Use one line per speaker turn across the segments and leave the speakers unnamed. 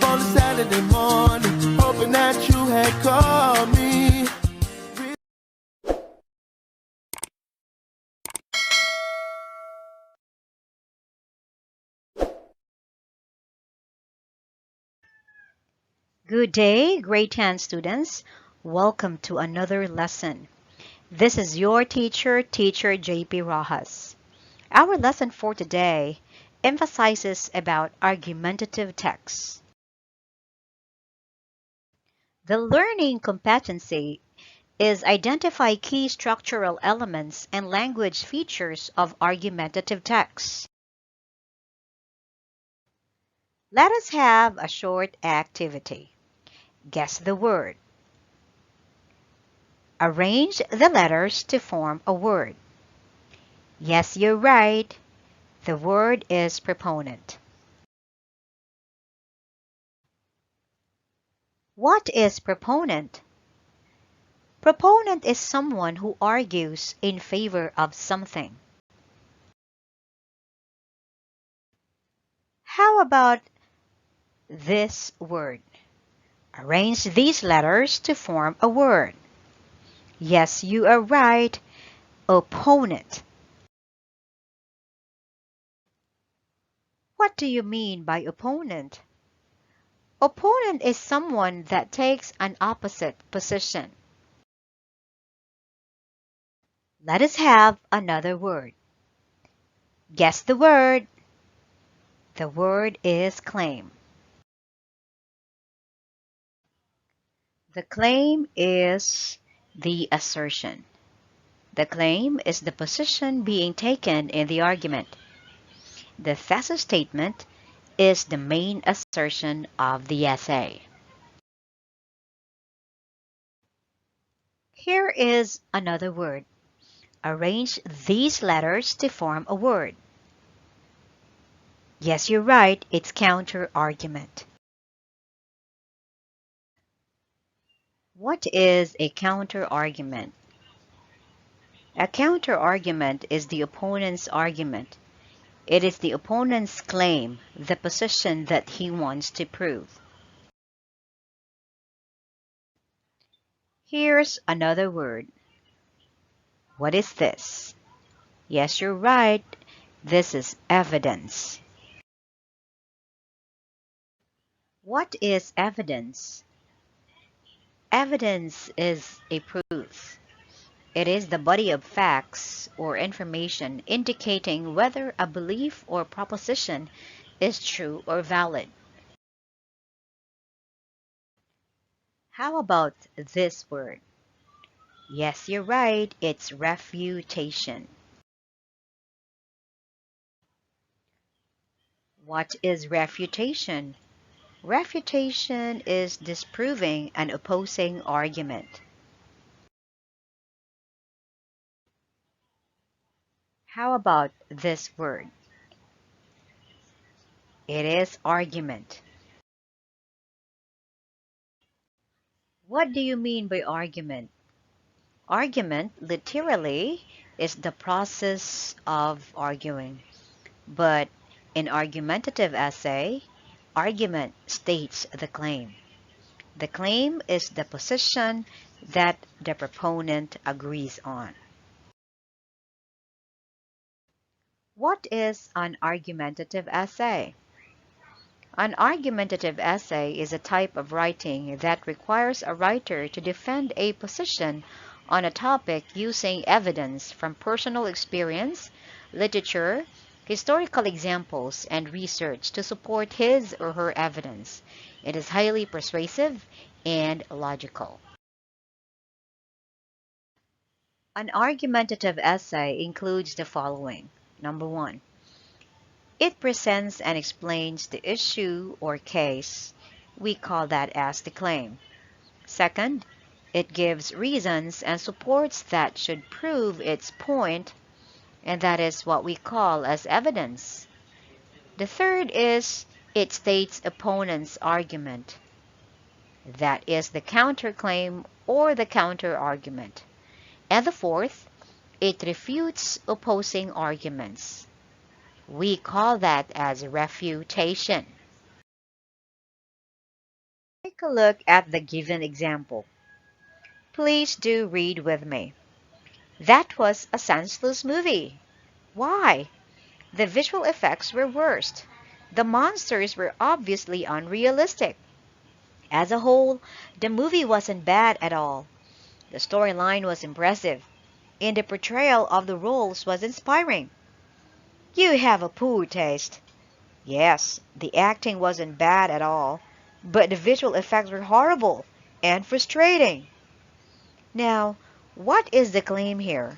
on a Saturday morning, hoping that you had called me.
Good day, grade 10 students. Welcome to another lesson. This is your teacher, Teacher JP Rojas. Our lesson for today emphasizes about argumentative text. The learning competency is identify key structural elements and language features of argumentative text. Let us have a short activity. Guess the word. Arrange the letters to form a word. Yes, you're right. The word is proponent. What is proponent? Proponent is someone who argues in favor of something. How about this word? Arrange these letters to form a word. Yes, you are right. Opponent. What do you mean by opponent? Opponent is someone that takes an opposite position. Let us have another word. Guess the word. The word is claim. The claim is the assertion. The claim is the position being taken in the argument. The thesis statement is the main assertion of the essay. Here is another word. Arrange these letters to form a word. Yes, you're right, it's counter-argument. What is a counter-argument? A counter-argument is the opponent's argument. It is the opponent's claim, the position that he wants to prove. Here's another word. What is this? Yes, you're right. This is evidence. What is evidence? Evidence is a proof. It is the body of facts or information indicating whether a belief or proposition is true or valid. How about this word? Yes, you're right. It's refutation. What is refutation? Refutation is disproving an opposing argument. How about this word? It is argument. What do you mean by argument? Argument, literally, is the process of arguing. But in argumentative essay, argument states the claim. The claim is the position that the proponent agrees on. What is an argumentative essay? An argumentative essay is a type of writing that requires a writer to defend a position on a topic using evidence from personal experience, literature, historical examples, and research to support his or her evidence. It is highly persuasive and logical. An argumentative essay includes the following. Number 1. It presents and explains the issue or case. We call that as the claim. Second, it gives reasons and supports that should prove its point, and that is what we call as evidence. The third is it states opponent's argument. That is the counterclaim or the counter-argument. And the fourth, it refutes opposing arguments. We call that as refutation. take a look at the given example. Please do read with me. That was a senseless movie. Why? The visual effects were worst. The monsters were obviously unrealistic. As a whole, the movie wasn't bad at all. The storyline was impressive, and the portrayal of the roles was inspiring. You have a poor taste. Yes, the acting wasn't bad at all, but the visual effects were horrible and frustrating. Now, what is the claim here?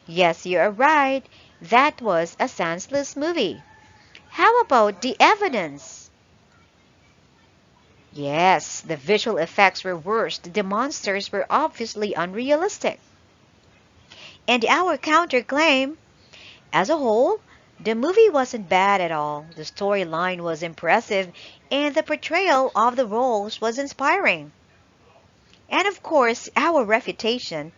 Yes, you are right. That was a senseless movie. How about the evidence? Yes, the visual effects were worst. The monsters were obviously unrealistic. And our counterclaim, as a whole, the movie wasn't bad at all. The storyline was impressive, and the portrayal of the roles was inspiring. And of course, our refutation,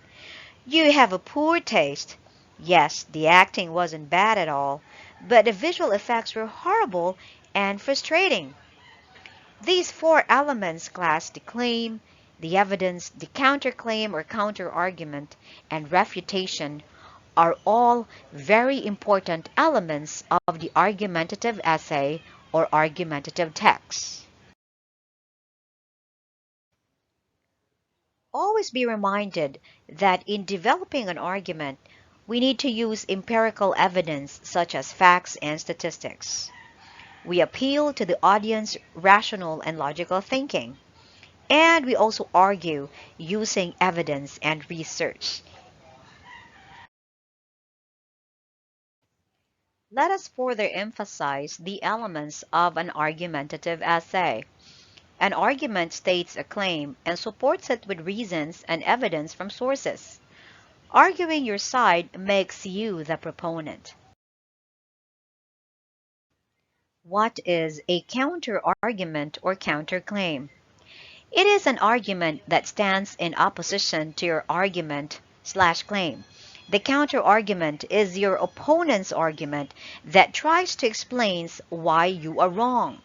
you have a poor taste. Yes, the acting wasn't bad at all, but the visual effects were horrible and frustrating. These four elements, class, the claim, the evidence, the counterclaim or counterargument, and refutation, are all very important elements of the argumentative essay or argumentative text. Always be reminded that in developing an argument, we need to use empirical evidence such as facts and statistics. We appeal to the audience's rational and logical thinking. And we also argue using evidence and research. Let us further emphasize the elements of an argumentative essay. An argument states a claim and supports it with reasons and evidence from sources. Arguing your side makes you the proponent. What is a counter-argument or counterclaim? It is an argument that stands in opposition to your argument/claim. The counter-argument is your opponent's argument that tries to explain why you are wrong.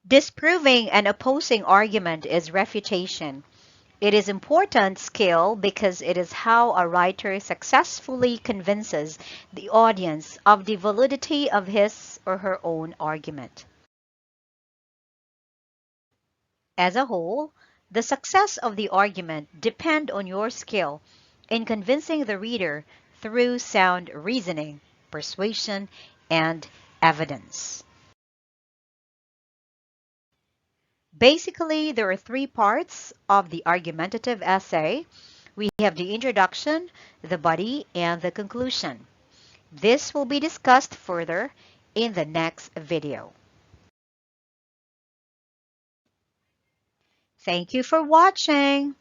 Disproving an opposing argument is refutation. It is important skill because it is how a writer successfully convinces the audience of the validity of his or her own argument. As a whole, the success of the argument depends on your skill in convincing the reader through sound reasoning, persuasion, and evidence. Basically, there are three parts of the argumentative essay. We have the introduction, the body, and the conclusion. This will be discussed further in the next video. Thank you for watching.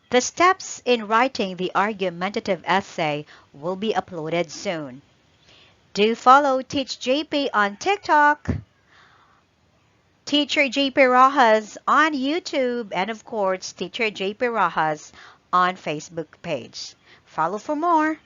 The steps in writing the argumentative essay will be uploaded soon. Do follow Teach JP on TikTok, Teacher JP Rojas on YouTube, and of course, Teacher JP Rojas on Facebook page. Follow for more.